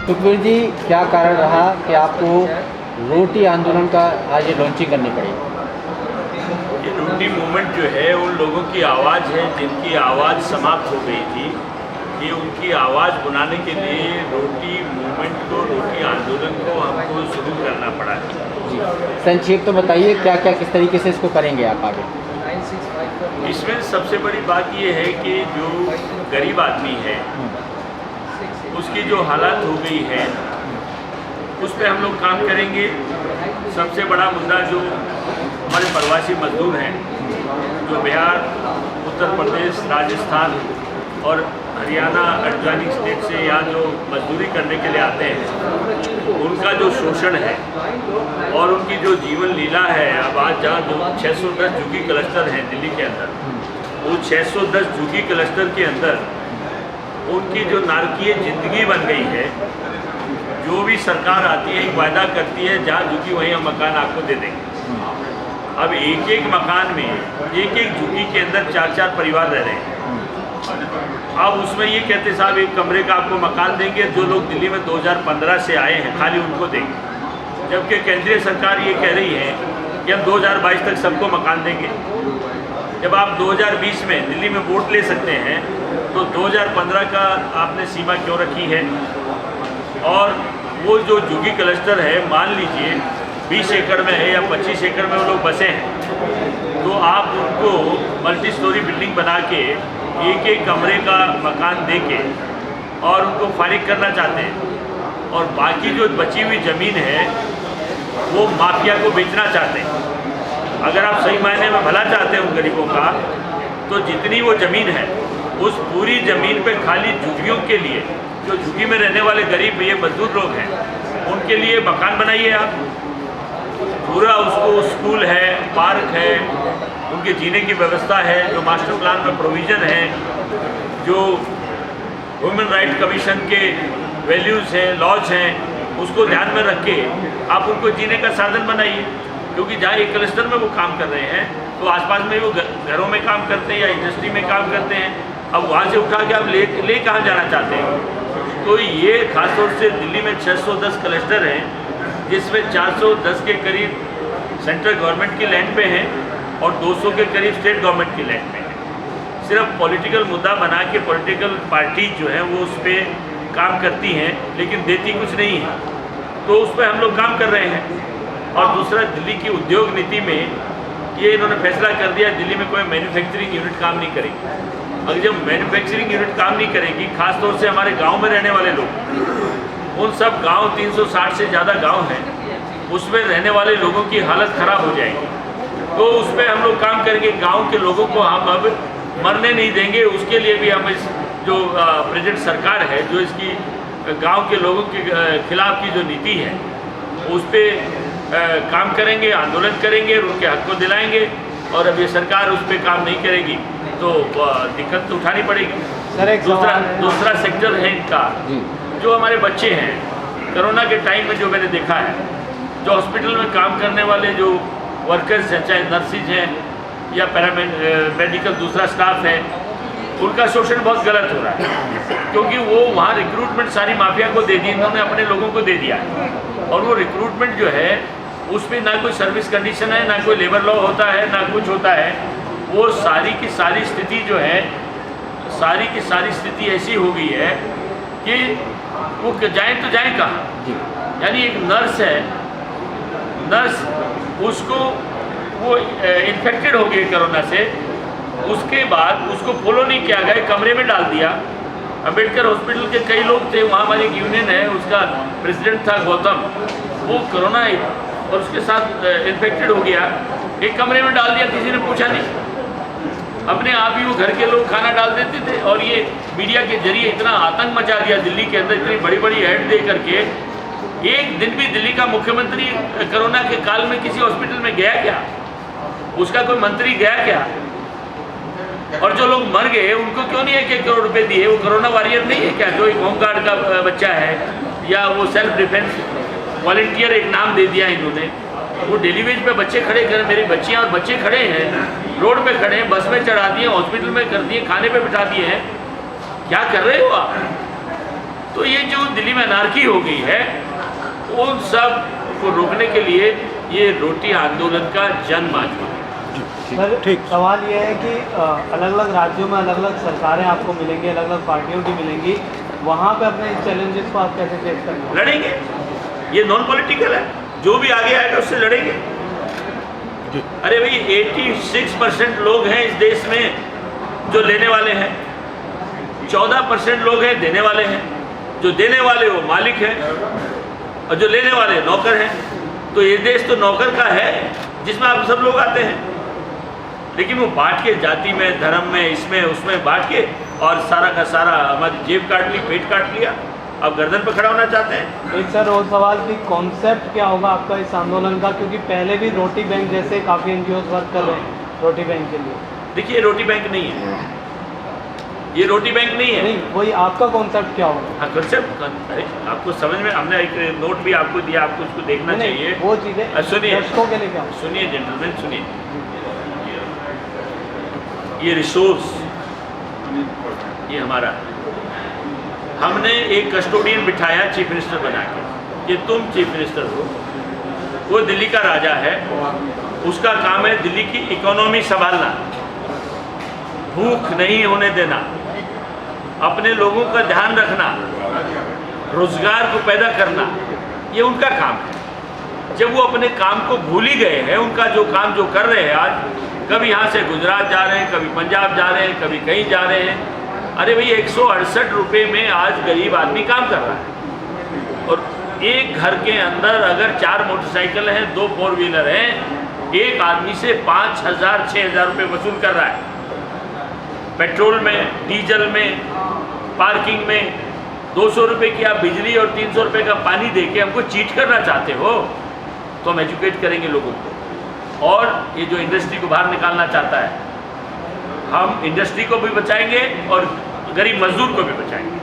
सुखबीर जी, क्या कारण रहा कि आपको रोटी आंदोलन का आज ये लॉन्चिंग करनी पड़ी? ये रोटी मूवमेंट जो है उन लोगों की आवाज़ है जिनकी आवाज़ समाप्त हो गई थी। ये उनकी आवाज़ बुलाने के लिए रोटी मूवमेंट को, रोटी आंदोलन को हमको शुरू करना पड़ा है। जी, संक्षेप तो बताइए क्या क्या किस तरीके से इसको करेंगे आप आगे? इसमें सबसे बड़ी बात ये है कि जो गरीब आदमी है उसकी जो हालत हो गई है उस पर हम लोग काम करेंगे। सबसे बड़ा मुद्दा जो हमारे प्रवासी मजदूर हैं जो बिहार, उत्तर प्रदेश, राजस्थान और हरियाणा एडजॉइनिंग स्टेट से यहाँ जो मजदूरी करने के लिए आते हैं उनका जो शोषण है और उनकी जो जीवन लीला है। अब आज जहाँ जो 610 झुग्गी क्लस्टर हैं दिल्ली के अंदर, वो 610 झुग्गी क्लस्टर के अंदर उनकी जो नारकीय ज़िंदगी बन गई है। जो भी सरकार आती है एक वायदा करती है जहाँ झुग्गी वहीं हम मकान आपको दे देंगे। अब एक एक मकान में एक एक झुग्गी के अंदर 4-4 परिवार रह रहे हैं। अब उसमें ये कहते साहब एक कमरे का आपको मकान देंगे। जो लोग दिल्ली में 2015 से आए हैं खाली उनको देंगे, जबकि केंद्रीय सरकार ये कह रही है कि हम 2022 तक सबको मकान देंगे। जब आप 2020 में दिल्ली में वोट ले सकते हैं तो 2015 का आपने सीमा क्यों रखी है? और वो जो झुग्गी क्लस्टर है मान लीजिए 20 एकड़ में है या 25 एकड़ में वो लोग बसे हैं, तो आप उनको मल्टी स्टोरी बिल्डिंग बना के एक एक कमरे का मकान दे के और उनको फारिग करना चाहते हैं और बाकी जो बची हुई ज़मीन है वो माफिया को बेचना चाहते हैं। अगर आप सही मायने में भला चाहते हैं उन गरीबों का तो जितनी वो ज़मीन है उस पूरी ज़मीन पे खाली झुग्गियों के लिए, जो झुग्गी में रहने वाले गरीब ये मजदूर लोग हैं उनके लिए मकान बनाइए आप। पूरा उसको स्कूल है, पार्क है, उनके जीने की व्यवस्था है, जो मास्टर प्लान में प्रोविज़न है, जो ह्यूमन राइट कमीशन के वैल्यूज़ हैं, लॉज हैं, उसको ध्यान में रख के आप उनको जीने का साधन बनाइए। क्योंकि जहाँ एक क्लस्टर में वो काम कर रहे हैं तो आसपास में वो घरों में काम करते हैं या इंडस्ट्री में काम करते हैं। अब वहाँ से उठा के आप ले कहाँ जाना चाहते हैं? तो ये खासतौर से दिल्ली में 610 क्लस्टर हैं जिसमें 410 के करीब सेंट्रल गवर्नमेंट की लैंड पे हैं और 200 के करीब स्टेट गवर्नमेंट की लैंड पे हैं। सिर्फ पॉलिटिकल मुद्दा बना के पॉलिटिकल पार्टी जो है वो उस पर काम करती हैं लेकिन देती कुछ नहीं है, तो उस पर हम लोग काम कर रहे हैं। और दूसरा, दिल्ली की उद्योग नीति में ये इन्होंने फैसला कर दिया दिल्ली में कोई मैन्युफैक्चरिंग यूनिट काम नहीं करेगी। अगर जब मैन्युफैक्चरिंग यूनिट काम नहीं करेगी, खासतौर से हमारे गांव में रहने वाले लोग, उन सब गांव 360 से ज़्यादा गांव हैं, उसमें रहने वाले लोगों की हालत ख़राब हो जाएगी। तो उस पर हम लोग काम करेंगे। गाँव के लोगों को हम अब मरने नहीं देंगे। उसके लिए भी हम इस जो प्रेजेंट सरकार है जो इसकी गाँव के लोगों के खिलाफ की जो नीति है उस पर काम करेंगे, आंदोलन करेंगे और उनके हक को दिलाएंगे। और अब ये सरकार उस पर काम नहीं करेगी तो दिक्कत तो उठानी पड़ेगी। सर, एक दूसरा सेक्टर है इनका, जो हमारे बच्चे हैं। कोरोना के टाइम में जो मैंने देखा है, जो हॉस्पिटल में काम करने वाले जो वर्कर्स हैं, चाहे नर्सिज हैं या पैरामेडिकल दूसरा स्टाफ है, उनका शोषण बहुत गलत हो रहा है। क्योंकि वो वहाँ रिक्रूटमेंट सारी माफिया को दे दी, इन्होंने अपने लोगों को दे दिया है। और वो रिक्रूटमेंट जो है उसमें ना कोई सर्विस कंडीशन है, ना कोई लेबर लॉ होता है, ना कुछ होता है। वो सारी की सारी स्थिति जो है, सारी की सारी स्थिति ऐसी हो गई है कि वो जाए तो जाए कहाँ। यानी एक नर्स है, नर्स उसको वो इन्फेक्टेड हो गई कोरोना से, उसके बाद उसको फॉलो नहीं किया गया, कमरे में डाल दिया। अम्बेडकर हॉस्पिटल के कई लोग थे, वहाँ हमारी एक यूनियन है, उसका प्रेसिडेंट था गौतम, वो कोरोना और उसके साथ इन्फेक्टेड हो गया, एक कमरे में डाल दिया, किसी ने पूछा नहीं। अपने आप ही वो घर के लोग खाना डाल देते थे। और ये मीडिया के जरिए इतना आतंक मचा दिया दिल्ली के अंदर, इतनी बड़ी बड़ी ऐड दे करके। एक दिन भी दिल्ली का मुख्यमंत्री कोरोना के काल में किसी हॉस्पिटल में गया क्या? उसका कोई मंत्री गया क्या? और जो लोग मर गए उनको क्यों नहीं 1-1 करोड़ रुपए दिए? वो कोरोना वॉरियर नहीं है क्या? जो एक होमगार्ड का बच्चा है या वो सेल्फ डिफेंस वॉलंटियर, एक नाम दे दिया इन्होंने। वो डेली वेज पे बच्चे खड़े कर, मेरी बच्चियाँ और बच्चे खड़े हैं, रोड पे खड़े हैं, बस में चढ़ा दिए, हॉस्पिटल में कर दिए, खाने पे बिठा दिए हैं। क्या कर रहे हो आप? तो ये जो दिल्ली में अनारकी हो गई है, उन सब को रोकने के लिए ये रोटी आंदोलन का जन्म आज हुआ। सर सवाल ये है कि अलग अलग राज्यों में अलग अलग सरकारें आपको मिलेंगी, अलग अलग पार्टियों की मिलेंगी, वहाँ पे अपने चैलेंजेस को आप कैसे फेस करेंगे? लड़ेंगे, ये नॉन पॉलिटिकल है, जो भी आगे आएगा उससे लड़ेंगे। अरे भाई 86% लोग हैं इस देश में जो लेने वाले हैं, 14% लोग हैं देने वाले हैं। जो देने वाले वो मालिक हैं और जो लेने वाले नौकर हैं। तो ये देश तो नौकर का है जिसमें आप सब लोग आते हैं, लेकिन वो बांट के जाति में, धर्म में, इसमें उसमें बांट के और सारा का सारा हमारी जेब काट ली, पेट काट लिया। अब गर्दन पर खड़ा होना चाहते हैं। एक सर और सवाल कि कॉन्सेप्ट क्या होगा आपका इस आंदोलन का, क्योंकि पहले भी रोटी बैंक जैसे काफ़ी एनजीओ वर्क कर रहे हैं रोटी बैंक के लिए। देखिए रोटी बैंक नहीं है, ये रोटी बैंक नहीं है। नहीं, वही आपका कॉन्सेप्ट क्या होगा? हाँ कंसेप्ट, अरे आपको समझ में, हमने एक नोट भी आपको दिया, आपको उसको देखना चाहिए। वो चीज़ें सुनिए, दर्शकों के लिए क्या? सुनिए जेंटलमैन, सुनिए। ये रिसोर्स ये हमारा, हमने एक कस्टोडियन बिठाया चीफ मिनिस्टर बना के, ये तुम चीफ मिनिस्टर हो, वो दिल्ली का राजा है, उसका काम है दिल्ली की इकोनॉमी संभालना, भूख नहीं होने देना, अपने लोगों का ध्यान रखना, रोजगार को पैदा करना, ये उनका काम है। जब वो अपने काम को भूल ही गए हैं, उनका जो काम जो कर रहे हैं आज, कभी यहाँ से गुजरात जा रहे हैं, कभी पंजाब जा रहे हैं, कभी कहीं जा रहे हैं। अरे भाई 168 रुपये में आज गरीब आदमी काम कर रहा है, और एक घर के अंदर अगर 4 मोटरसाइकिल हैं, 2 4 व्हीलर हैं, एक आदमी से 5,000 6,000 रुपये वसूल कर रहा है। पेट्रोल में, डीजल में, पार्किंग में 200 रुपये की आप बिजली और 300 रुपये का पानी दे के हमको चीट करना चाहते हो, तो हम एजुकेट करेंगे लोगों को। और ये जो इंडस्ट्री को बाहर निकालना चाहता है, हम इंडस्ट्री को भी बचाएंगे और गरीब मजदूर को भी बचाएंगे।